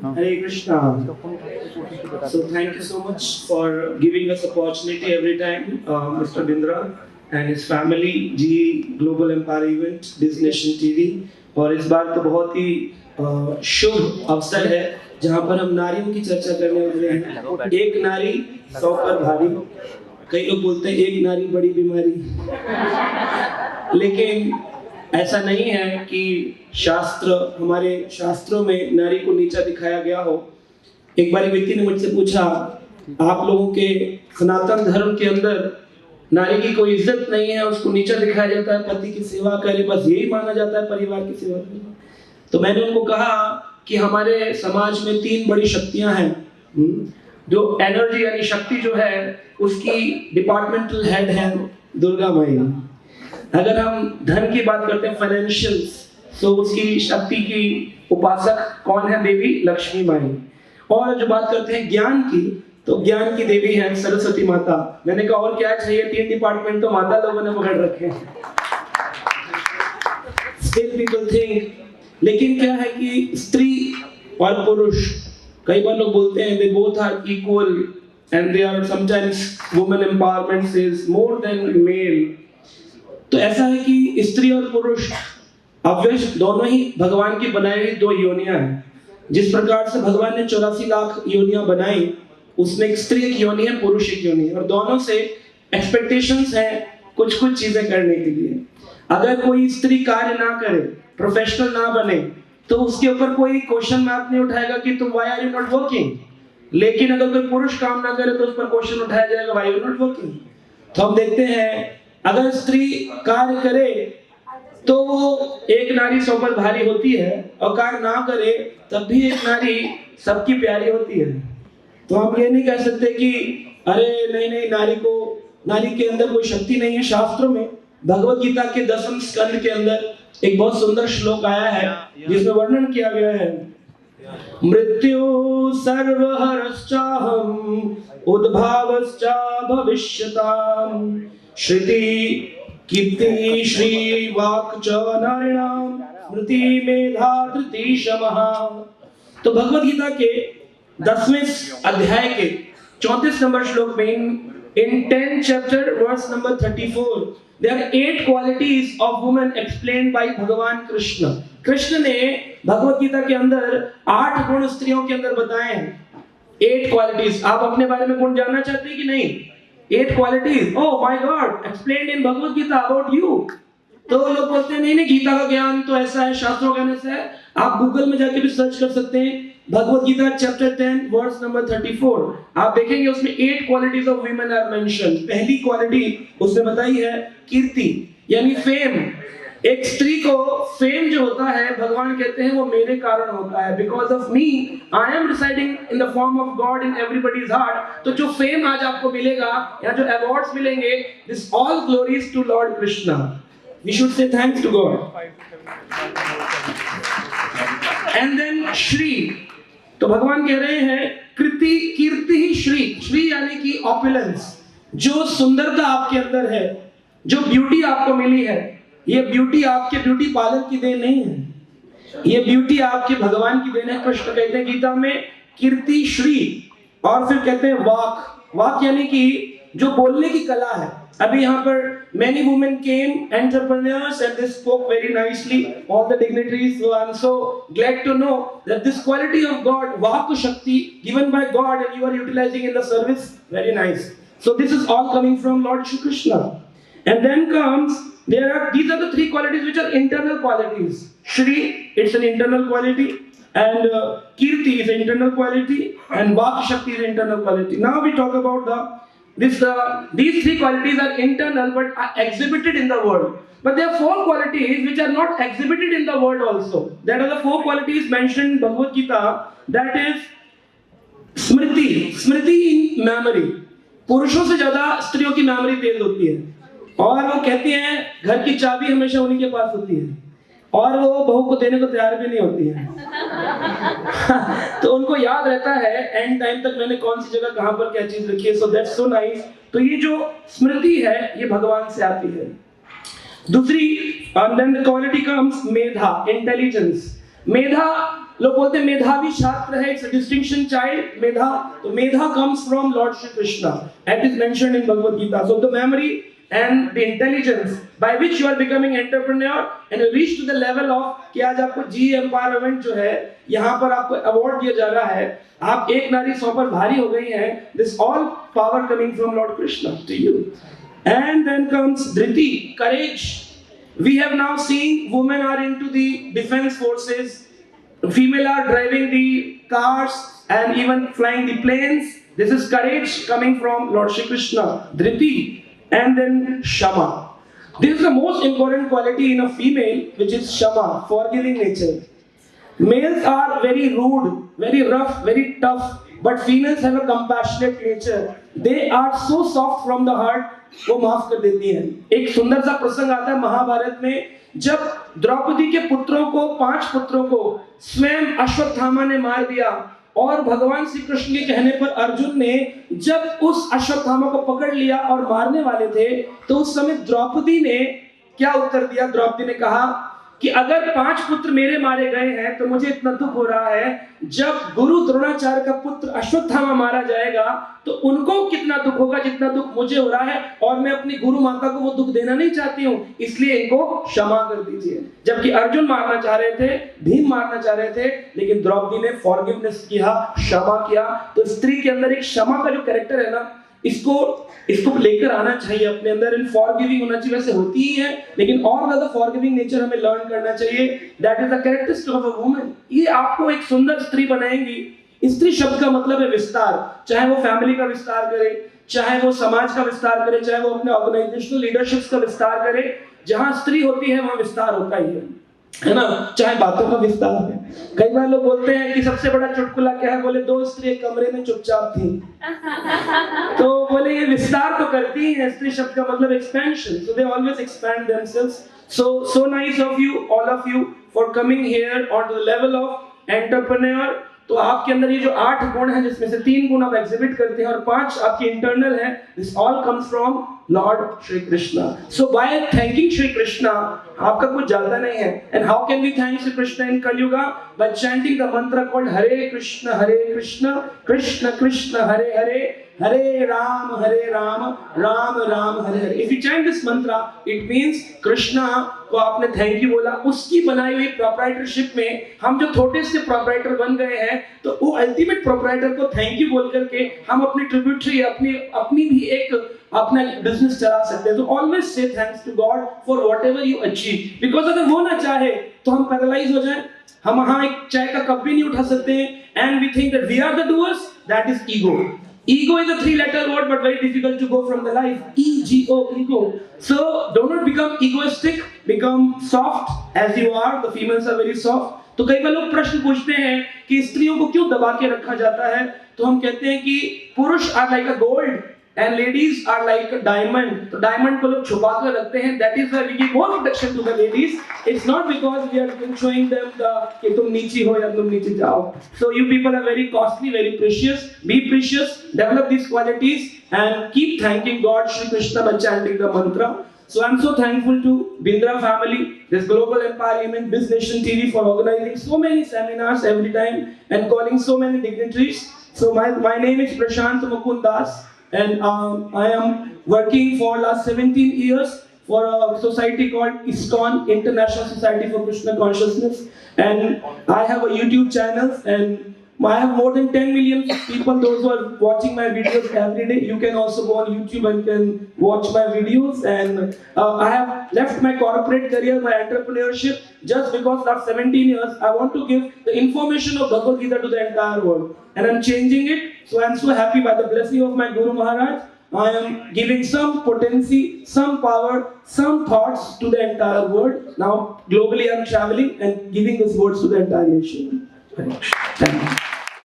Hare Krishna. So thank you so much for giving us opportunity every time, Mr. Bindra and his family, GE Global Empire Event, Destination TV. और इस बार तो बहुत ही शुभ अवसर है जहाँ पर हम नारियों की चर्चा करने वाले हैं। एक नारी 100 पर भारी। कई लोग बोलते हैं एक नारी बड़ी बीमारी, लेकिन ऐसा नहीं है कि हमारे शास्त्रों में नारी को नीचा दिखाया गया हो। एक बार व्यक्ति ने मुझसे पूछा, आप लोगों के सनातन धर्म के अंदर नारी की कोई इज्जत नहीं है, उसको नीचा दिखाया जाता है, पति की सेवा करे, बस यही माना जाता है परिवार की सेवा करे। तो मैंने उनको कहा कि हमारे समाज में 3 बड़ी शक्तियां हैं। जो एनर्जी यानी शक्ति जो है उसकी डिपार्टमेंटल हेड है दुर्गा माई। अगर हम धन की बात करते हैं फाइनेंशियल्स, तो उसकी शक्ति की उपासक कौन है? देवी लक्ष्मी माई। और जो बात करते हैं ज्ञान की, तो ज्ञान की देवी है सरस्वती माता। मैंने कहा और क्या चाहिए? 3 डिपार्टमेंट तो माता लोगों ने पकड़ रखे हैं। Still people think, लेकिन क्या है कि स्त्री और पुरुष, कई बार लोग बोलते हैं they both are equal and they are sometimes women empowerment is more than male। तो ऐसा है कि स्त्री और पुरुष अवश्य दोनों ही भगवान की बनाई हुई 2 योनियां हैं। जिस प्रकार से भगवान ने 84 लाख योनियां बनाई, उसमें एक स्त्री एक योनि है, पुरुष एक योनि है, और दोनों से एक्सपेक्टेशंस हैं कुछ चीजें करने के लिए। अगर कोई स्त्री कार्य ना करे, प्रोफेशनल ना बने, तो उसके ऊपर कोई क्वेश्चन मार्क नहीं उठाएगा कि तुम why are you not working. लेकिन अगर कोई पुरुष काम ना करे तो उस पर क्वेश्चन उठाया जाएगा व्हाई यू नॉट वर्किंग। तो हम देखते हैं अगर स्त्री कार्य करे तो वो एक नारी 100 पर भारी होती है, और कार्य ना करे तब भी एक नारी सबकी प्यारी होती है। तो हम ये नहीं कह सकते कि अरे नहीं नारी के अंदर कोई शक्ति नहीं है। शास्त्रों में भगवत गीता के 10वें स्कंद के अंदर एक बहुत सुंदर श्लोक आया है जिसमें वर्णन किया गया है, मृत्यु सर्वहरश्चाहम् उद्भावश्च भविष्यताम् श्रुति कीर्ति श्री वाक् च नारिणाम् स्मृति मेधा धृति शमः। तो भगवत गीता के 10वें अध्याय के 34 नंबर श्लोक में in 10th chapter verse number 34 there are 8 qualities of women explained by भगवान कृष्ण। कृष्ण ने भगवत गीता के अंदर 8 गुण स्त्रियों के अंदर बताए हैं। 8 क्वालिटीज। आप अपने बारे में गुण जानना चाहते हैं कि नहीं? 8 qualities, oh my God, explained in Bhagavad Gita about you. तो लोग बोलते हैं नहीं गीता का ज्ञान तो ऐसा है, शास्त्रों का ऐसा है। आप गूगल में जाके भी सर्च कर सकते हैं, Bhagavad Gita chapter 10 verse number 34। आप देखेंगे उसमें 8 qualities of women are mention. पहली क्वालिटी उसने बताई है कीर्ति यानी फेम। एक स्त्री को फेम जो होता है, भगवान कहते हैं वो मेरे कारण होता है। Because of me I am residing in the form of God in everybody's heart. तो जो फेम आज आपको मिलेगा या जो अवार्ड्स मिलेंगे, this all glories to Lord Krishna. We should say thanks to God. And then Shri, तो भगवान कह रहे हैं कीर्ति ही श्री यानी कि ऑपुलेंस। जो सुंदरता आपके अंदर है, जो ब्यूटी आपको मिली है, ये ब्यूटी आपके ब्यूटी पार्लर की देन नहीं है, ये ब्यूटी आपके भगवान की देन है। कृष्ण कहते हैं गीता में कीर्ति श्री। और फिर कहते हैं वाक यानी कि जो बोलने की कला है। अभी यहाँ पर many women came, entrepreneurs, and they spoke very nicely, all the dignitaries. So I'm so glad to know that this quality of God, Vak Shakti, given by God, and you are utilizing in the service, very nice. So this is all coming from Lord Shri Krishna. And then comes, these are the 3 qualities which are internal qualities. Shri, it's an internal quality, and Kirti is an internal quality, and Vak Shakti is an internal quality. Now we talk about these 3 qualities are internal but are exhibited in the world. But there are 4 qualities which are not exhibited in the world also. That are the 4 qualities mentioned in Bhagavad Gita. That is Smriti in memory. पुरुषों से ज्यादा स्त्रियों की memory तेज होती है, और वो कहती हैं घर की चाबी हमेशा उन्हीं के पास होती है, और वो बहू को देने को तैयार भी नहीं होती है। तो उनको याद रहता है एंड टाइम तक मैंने कौन सी जगह कहां पर क्या चीज रखी है। So that's so nice. तो ये जो स्मृति है ये भगवान से आती है। दूसरी, and then the quality comes medha, intelligence. मेधा लोग बोलते हैं मेधावी छात्र है, इट्स अ डिस्टिंक्शन चाइल्ड, मेधा, तो मेधा comes from Lord Shri Krishna, and is mentioned in Bhagavad Gita. So the memory and the intelligence by which you are becoming entrepreneur and you reach to the level of कि आज आपको जी empowerment जो है यहाँ पर आपको award दिया जा रहा है, आप एक नारी 100 पर भारी हो गई हैं, this all power coming from Lord Krishna to you. And then comes Dhriti, courage. We have now seen women are into the defense forces, female are driving the cars and even flying the planes. This is courage coming from Lord Shri Krishna. Dhriti. And then Shama. This is the most important quality in a female, which is Shama, forgiving nature. Males are very rude, very rough, very tough, but females have a compassionate nature. They are so soft from the heart, वो माफ कर देती हैं. एक सुंदर सा प्रसंग आता है महाभारत में, जब द्रौपदी के पुत्रों को, 5 पुत्रों को स्वयं अश्वत्थामा ने मार दिया और भगवान श्री कृष्ण के कहने पर अर्जुन ने जब उस अश्वत्थामा को पकड़ लिया और मारने वाले थे, तो उस समय द्रौपदी ने क्या उत्तर दिया? द्रौपदी ने कहा कि अगर 5 पुत्र मेरे मारे गए हैं तो मुझे इतना दुख हो रहा है, जब गुरु द्रोणाचार्य का पुत्र अश्वत्थामा मारा जाएगा तो उनको कितना दुख होगा जितना दुख मुझे हो रहा है, और मैं अपनी गुरु माता को वो दुख देना नहीं चाहती हूँ, इसलिए इनको क्षमा कर दीजिए. जबकि अर्जुन मारना चाह रहे थे, भीम मारना चाह रहे थे, लेकिन द्रौपदी ने फॉरगिवनेस किया, क्षमा किया. तो स्त्री के अंदर एक क्षमा का जो कैरेक्टर है ना, इसको लेकर आना चाहिए अपने अंदर. इन फॉरगिविंग होना चाहिए, वैसे होती ही है, लेकिन और ज्यादा फॉरगिविंग नेचर हमें लर्न करना चाहिए. That is the characteristic of a woman. ये आपको एक सुंदर स्त्री बनाएंगी. स्त्री शब्द का मतलब है विस्तार. चाहे वो फैमिली का विस्तार करे, चाहे वो समाज का विस्तार करे, चाहे वो अपने ऑर्गेनाइजेशनल लीडरशिप का विस्तार करे. जहां स्त्री होती है वहां विस्तार होता ही है ना. चाहे बातों का विस्तार है. कई बार लोग बोलते हैं कि सबसे बड़ा चुटकुला क्या है, बोले 2 स्त्री एक कमरे में चुपचाप थी. तो बोले ये विस्तार तो करती है. स्त्री शब्द का मतलब expansion. So they always expand themselves. So nice of you, all of you, for coming here on the level of entrepreneur. तो आपके अंदर ये जो 8 गुण हैं, जिसमें से 3 गुण आप एग्जिबिट करते हैं और 5 आपके इंटरनल हैं, this all comes from lord Shri Krishna. So by thanking Shri Krishna, आपका कुछ जाता नहीं है. And how can we thank Shri Krishna in Kaliyuga? By chanting the mantra called Hare Krishna Krishna Krishna Hare Hare, Hare Ram Ram Ram Hare Hare. If you chant this mantra, it means Krishna को आपने थैंक यू बोला. उसकी बनाई हुई प्रोप्राइटरशिप में हम जो छोटे से प्रोप्राइटर बन गए हैं, तो वो अल्टीमेट प्रोप्राइटर को थैंक यू बोल करके हम अपनी ट्रिब्यूटरी, अपनी भी एक अपना बिजनेस चला सकते हैं. तो always say thanks to God for whatever you achieve. Because अगर वो ना चाहे तो हम पैरालाइज हो जाए. हम वहां एक चाय का कप भी नहीं उठा सकते हैं. And we think that we are the doers. That is ego. Ego is a 3-letter word, but very difficult to go from the life. E-G-O, ego. So do not become egoistic. Become soft as you are. The females are very soft. तो कई बार लोग प्रश्न पूछते हैं कि स्त्रियों को क्यों दबा के रखा जाता है. तो हम कहते हैं कि पुरुष are like a gold and ladies are like a diamond. तो डायमंड को लोग छुपा कर रखते हैं. That is why we give more protection to the ladies. It's not because we are showing them कि तुम नीची हो या तुम नीचे जाओ. So you people are very costly, very precious. Be precious. Develop these qualities and keep thanking God Shri Krishna by chanting the mantra. So I'm so thankful to Bindra family, this Global Empire Women, Biz Nation TV for organizing so many seminars every time and calling so many dignitaries. So my name is Prashant Mukund Das. And I am working for last 17 years for a society called ISKCON, International Society for Krishna Consciousness, and I have a YouTube channel, and I have more than 10 million people, those who are watching my videos every day. You can also go on YouTube and can watch my videos. And I have left my corporate career, my entrepreneurship, just because last 17 years I want to give the information of Bhagavad Gita to the entire world, and I'm changing it. So I'm so happy by the blessing of my Guru Maharaj. I am giving some potency, some power, some thoughts to the entire world. Now globally I'm traveling and giving these words to the entire nation. Thank you.